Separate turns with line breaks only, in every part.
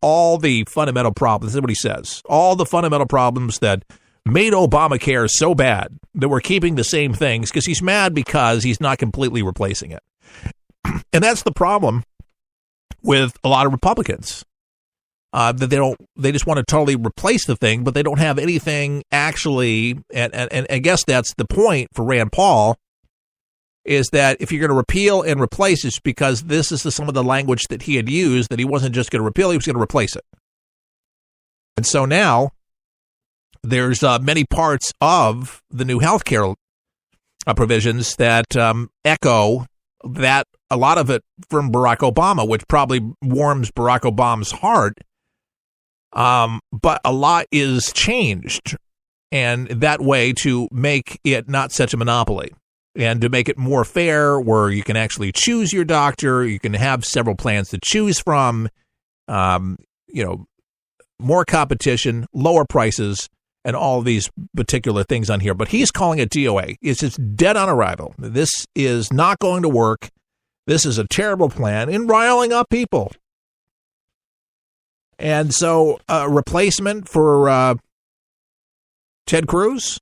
all the fundamental problems. This is what he says. All the fundamental problems that made Obamacare so bad that we're keeping the same things, because he's mad because he's not completely replacing it. And that's the problem with a lot of Republicans. That they just want to totally replace the thing, but they don't have anything actually. And I guess that's the point for Rand Paul, is that if you're going to repeal and replace, it's because this is some of the language that he had used, that he wasn't just going to repeal, he was going to replace it. And so now there's many parts of the new healthcare provisions that echo that, a lot of it from Barack Obama, which probably warms Barack Obama's heart. But a lot is changed, and that way to make it not such a monopoly and to make it more fair, where you can actually choose your doctor, you can have several plans to choose from, more competition, lower prices, and all these particular things on here. But he's calling it DOA. It's just dead on arrival. This is not going to work. This is a terrible plan in riling up people. And so a replacement for Ted Cruz,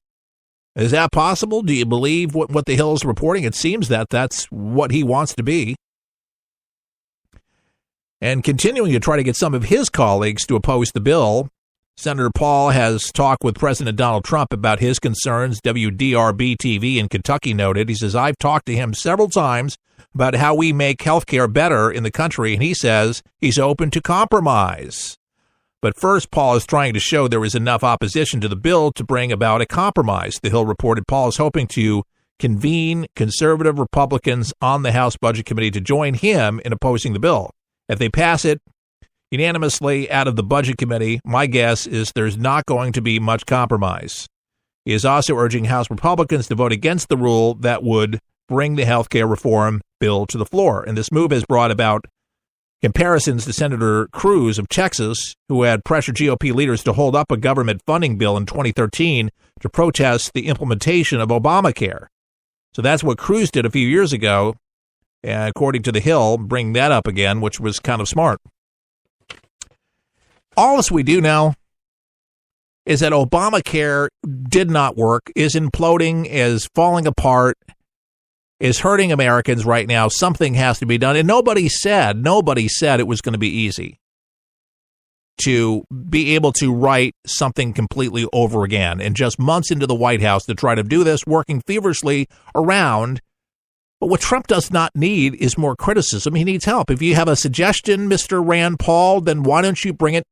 is that possible? Do you believe what the Hill is reporting? It seems that that's what he wants to be. And continuing to try to get some of his colleagues to oppose the bill, Senator Paul has talked with President Donald Trump about his concerns. WDRB-TV in Kentucky noted, he says, I've talked to him several times about how we make health care better in the country, and he says he's open to compromise. But first, Paul is trying to show there is enough opposition to the bill to bring about a compromise. The Hill reported Paul is hoping to convene conservative Republicans on the House Budget Committee to join him in opposing the bill. If they pass it unanimously out of the Budget Committee, my guess is there's not going to be much compromise. He is also urging House Republicans to vote against the rule that would bring the health care reform bill to the floor. And this move has brought about comparisons to Senator Cruz of Texas, who had pressured GOP leaders to hold up a government funding bill in 2013 to protest the implementation of Obamacare. So that's what Cruz did a few years ago, according to the Hill, bring that up again, which was kind of smart. All this we do now is that Obamacare did not work, is imploding, is falling apart, is hurting Americans right now. Something has to be done. And nobody said it was going to be easy to be able to write something completely over again. And just months into the White House to try to do this, working feverishly around. But what Trump does not need is more criticism. He needs help. If you have a suggestion, Mr. Rand Paul, then why don't you bring it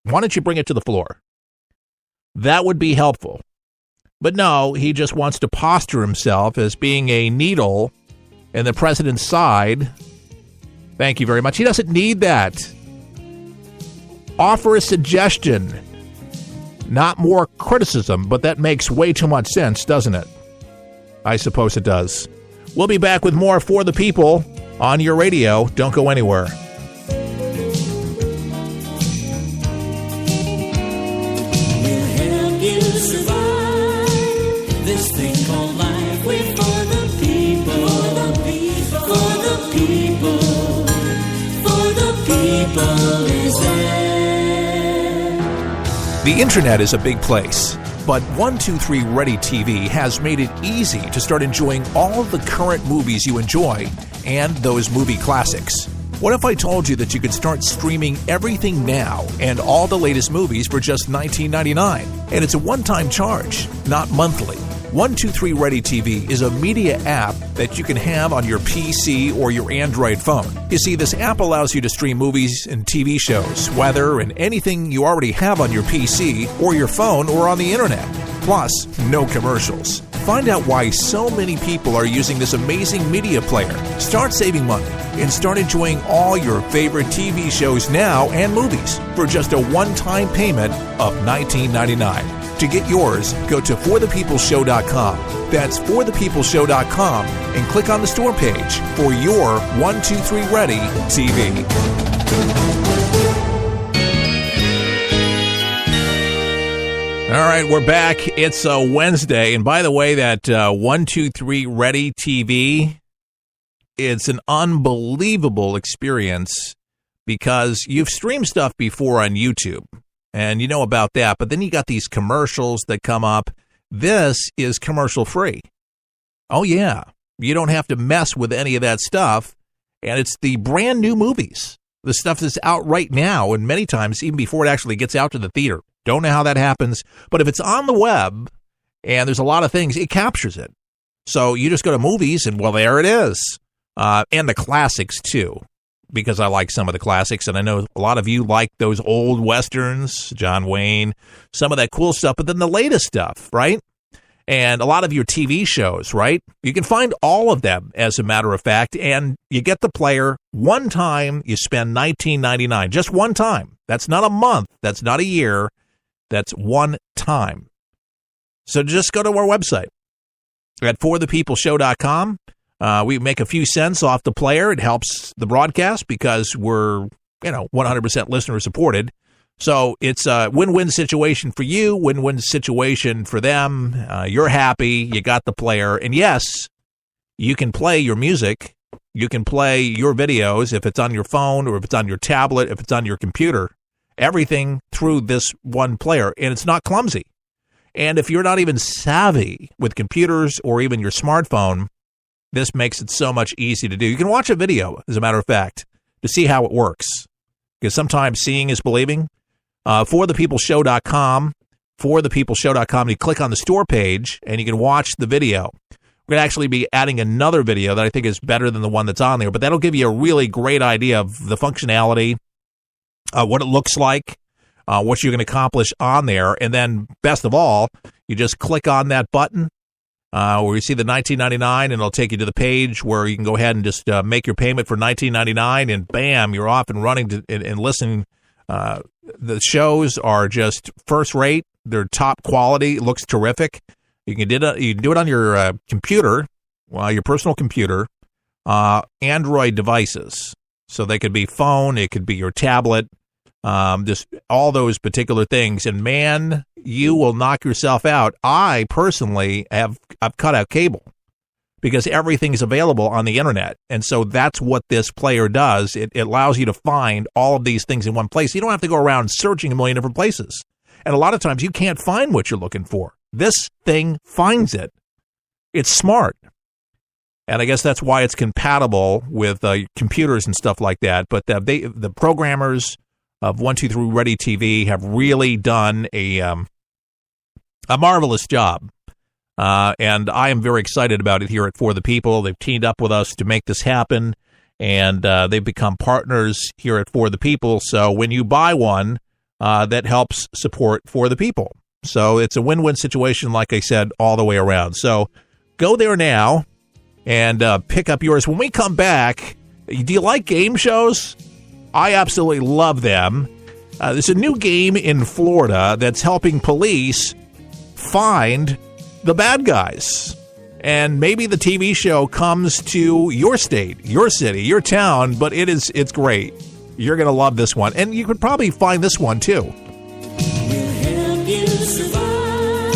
to the floor? That would be helpful. But no, he just wants to posture himself as being a needle in the president's side. Thank you very much. He doesn't need that. Offer a suggestion, not more criticism, but that makes way too much sense, doesn't it? I suppose it does. We'll be back with more For the People on your radio. Don't go anywhere.
This thing called life, we're for the people, for the people, for the people is there.
The internet is a big place, but 123 Ready TV has made it easy to start enjoying all of the current movies you enjoy and those movie classics. What if I told you that you could start streaming everything now and all the latest movies for just $19.99? And it's a one-time charge, not monthly. 123 Ready TV is a media app that you can have on your PC or your Android phone. You see, this app allows you to stream movies and TV shows, weather, and anything you already have on your PC or your phone or on the internet. Plus, no commercials. Find out why so many people are using this amazing media player. Start saving money and start enjoying all your favorite TV shows now and movies for just a one-time payment of $19.99. To get yours, go to forthepeopleshow.com. That's forthepeopleshow.com and click on the store page for your 123 Ready TV. All right, we're back. It's a Wednesday. And by the way, that 123 Ready TV, it's an unbelievable experience. because you've streamed stuff before on YouTube, and you know about that, but then you got these commercials that come up. This is commercial-free. Oh, yeah. You don't have to mess with any of that stuff, and it's the brand new movies, the stuff that's out right now, and many times even before it actually gets out to the theater. Don't know how that happens, but if it's on the web, and there's a lot of things, it captures it. So you just go to movies, and, well, there it is. And the classics, too, because I like some of the classics, and I know a lot of you like those old Westerns, John Wayne, some of that cool stuff, but then the latest stuff, right? And a lot of your TV shows, right? You can find all of them, as a matter of fact, and you get the player one time. You spend $19.99, just one time. That's not a month. That's not a year. That's one time. So just go to our website at forthepeopleshow.com. We make a few cents off the player. It helps the broadcast because we're, 100% listener supported. So it's a win-win situation for you, win-win situation for them. You're happy. You got the player. And yes, you can play your music. You can play your videos if it's on your phone or if it's on your tablet, if it's on your computer. Everything through this one player. And it's not clumsy. And if you're not even savvy with computers or even your smartphone, this makes it so much easy to do. You can watch a video, as a matter of fact, to see how it works. Because sometimes seeing is believing. forthepeopleshow.com, forthepeopleshow.com, you click on the store page, and you can watch the video. We're going to actually be adding another video that I think is better than the one that's on there, but that'll give you a really great idea of the functionality, what it looks like, what you're going to accomplish on there, and then, best of all, you just click on that button where you see the $19.99, and it'll take you to the page where you can go ahead and just make your payment for $19.99, and bam, you're off and running and listening. The shows are just first rate. They're top quality. It looks terrific. You can do it on your computer, your personal computer, Android devices. So they could be phone, it could be your tablet, just all those particular things. And man, you will knock yourself out. I personally I've cut out cable because everything is available on the internet. And so that's what this player does. It allows you to find all of these things in one place. You don't have to go around searching a million different places. And a lot of times you can't find what you're looking for. This thing finds it. It's smart. And I guess that's why it's compatible with computers and stuff like that. But the programmers of 123 Ready TV have really done a marvelous job. And I am very excited about it here at For the People. They've teamed up with us to make this happen, and they've become partners here at For the People. So when you buy one, that helps support For the People. So it's a win-win situation, like I said, all the way around. So go there now and pick up yours. When we come back, do you like game shows? I absolutely love them. There's a new game in Florida that's helping police find the bad guys. And maybe the TV show comes to your state, your city, your town, but it's great. You're going to love this one. And you could probably find this one, too.
We'll help you survive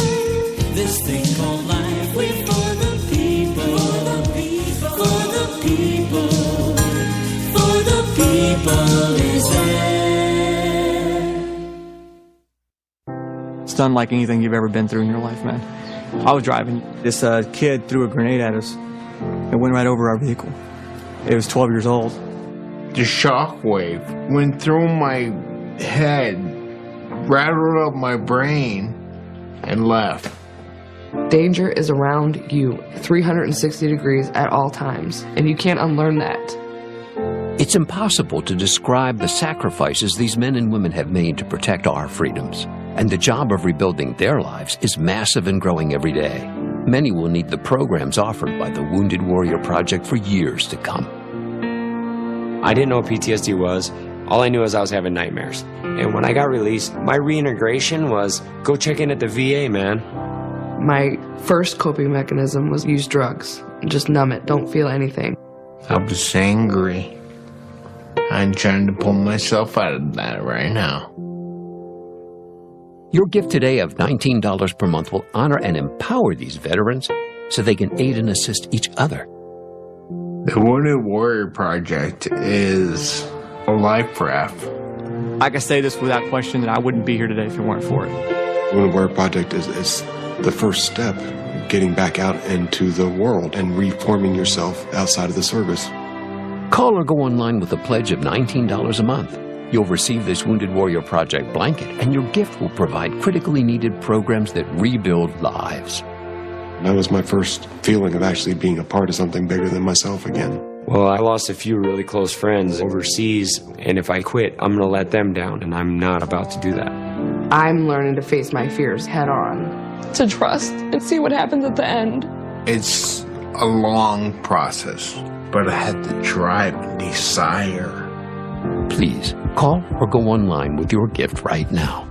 this thing called life. We're for the people, for the people, for the people is there.
It's unlike anything you've ever been through in your life, man. I was driving. This kid threw a grenade at us. It went right over our vehicle. It was 12 years old.
The shockwave went through my head, rattled up my brain, and left.
Danger is around you 360 degrees at all times, and you can't unlearn that.
It's impossible to describe the sacrifices these men and women have made to protect our freedoms. And the job of rebuilding their lives is massive and growing every day. Many will need the programs offered by the Wounded Warrior Project for years to come.
I didn't know what PTSD was. All I knew is I was having nightmares. And when I got released, my reintegration was go check in at the VA, man.
My first coping mechanism was use drugs. Just numb it, don't feel anything.
I was angry. I'm trying to pull myself out of that right now.
Your gift today of $19 per month will honor and empower these veterans so they can aid and assist each other.
The Wounded Warrior Project is a life raft.
I can say this without question that I wouldn't be here today if it weren't for it.
Women Aware Project is the first step, getting back out into the world and reforming yourself outside of the service.
Call or go online with a pledge of $19 a month. You'll receive this Wounded Warrior Project blanket, and your gift will provide critically needed programs that rebuild lives.
That was my first feeling of actually being a part of something bigger than myself again.
Well, I lost a few really close friends overseas, and if I quit, I'm going to let them down, and I'm not about to do that.
I'm learning to face my fears head on. To trust and see what happens at the end.
It's a long process, but I had the drive and desire.
Please, call or go online with your gift right now.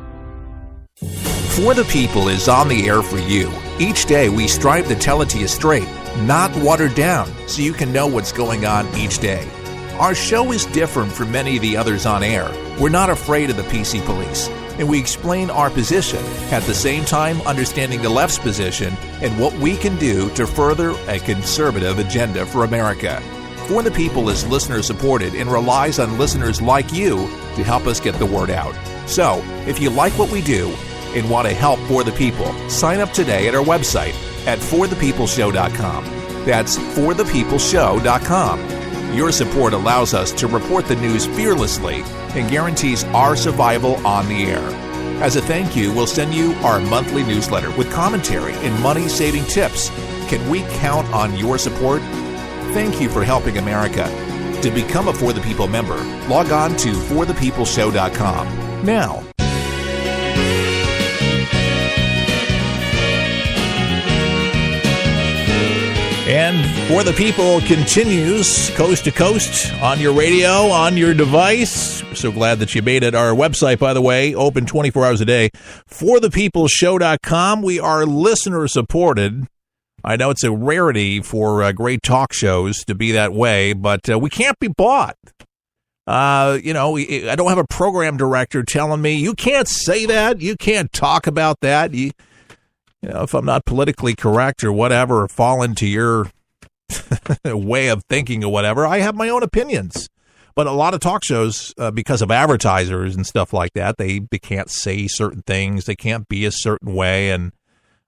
For the People is on the air for you. Each day we strive to tell it to you straight, not watered down, so you can know what's going on each day. Our show is different from many of the others on air. We're not afraid of the PC police, and we explain our position, at the same time understanding the left's position and what we can do to further a conservative agenda for America. For the People is listener-supported and relies on listeners like you to help us get the word out. So, if you like what we do and want to help For the People, sign up today at our website at forthepeopleshow.com. That's forthepeopleshow.com. Your support allows us to report the news fearlessly and guarantees our survival on the air. As a thank you, we'll send you our monthly newsletter with commentary and money-saving tips. Can we count on your support? Thank you for helping America. To become a For the People member, log on to forthepeopleshow.com. Now, and For the People continues coast to coast on your radio, on your device. We're so glad that you made it. Our website, by the way, open 24 hours a day. ForThePeopleShow.com. We are listener supported. I know it's a rarity for great talk shows to be that way, but we can't be bought. I don't have a program director telling me, you can't say that, you can't talk about that. If I'm not politically correct or whatever, or fall into your way of thinking or whatever, I have my own opinions. But a lot of talk shows, because of advertisers and stuff like that, they can't say certain things, they can't be a certain way, and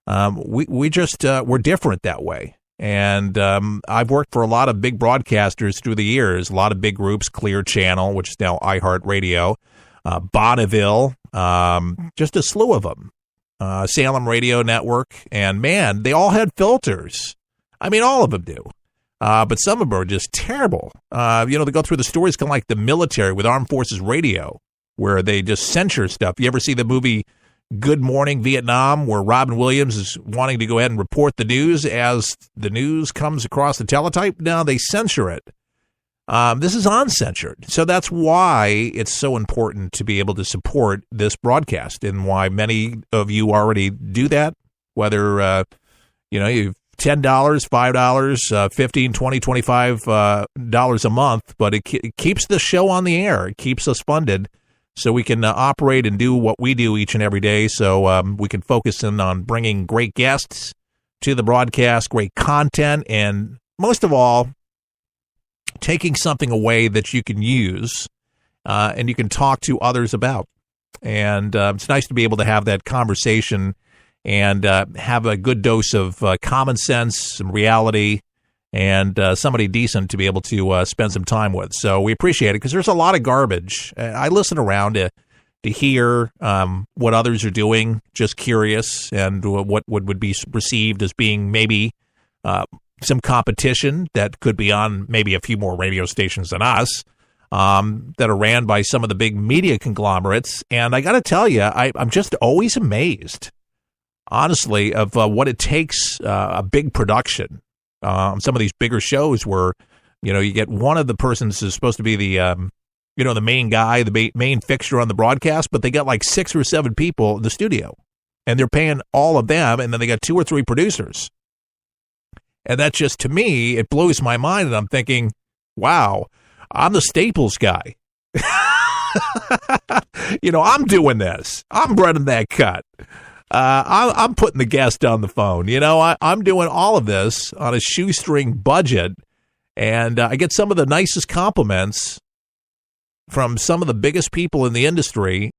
we're different that way. And I've worked for a lot of big broadcasters through the years, a lot of big groups, Clear Channel, which is now iHeartRadio, Bonneville, just a slew of them, Salem Radio Network, and man, they all had filters. I mean, all of them do. But some of them are just terrible. They go through the stories kind of like the military with Armed Forces Radio, where they just censor stuff. You ever see the movie Good Morning Vietnam, where Robin Williams is wanting to go ahead and report the news as the news comes across the teletype? No, they censor it. This is uncensored. So that's why it's so important to be able to support this broadcast, and why many of you already do that, whether, you've $10, $5, $15, $20, $25 a month, but it keeps the show on the air. It keeps us funded so we can operate and do what we do each and every day, so we can focus in on bringing great guests to the broadcast, great content, and most of all, taking something away that you can use and you can talk to others about. And it's nice to be able to have that conversation and have a good dose of common sense, some reality, and somebody decent to be able to spend some time with. So we appreciate it, because there's a lot of garbage. I listen around to hear what others are doing, just curious, and what would be perceived as being maybe some competition that could be on maybe a few more radio stations than us, that are ran by some of the big media conglomerates. And I got to tell you, I'm just always amazed, honestly, of what it takes, a big production. Some of these bigger shows where, you get one of the persons who's supposed to be the main guy, the main fixture on the broadcast, but they got like 6 or 7 people in the studio, and they're paying all of them, and then they got 2 or 3 producers. And that just, to me, it blows my mind, and I'm thinking, wow, I'm the Staples guy. I'm doing this. I'm running that cut. I'm putting the guest on the phone. I'm doing all of this on a shoestring budget, and I get some of the nicest compliments from some of the biggest people in the industry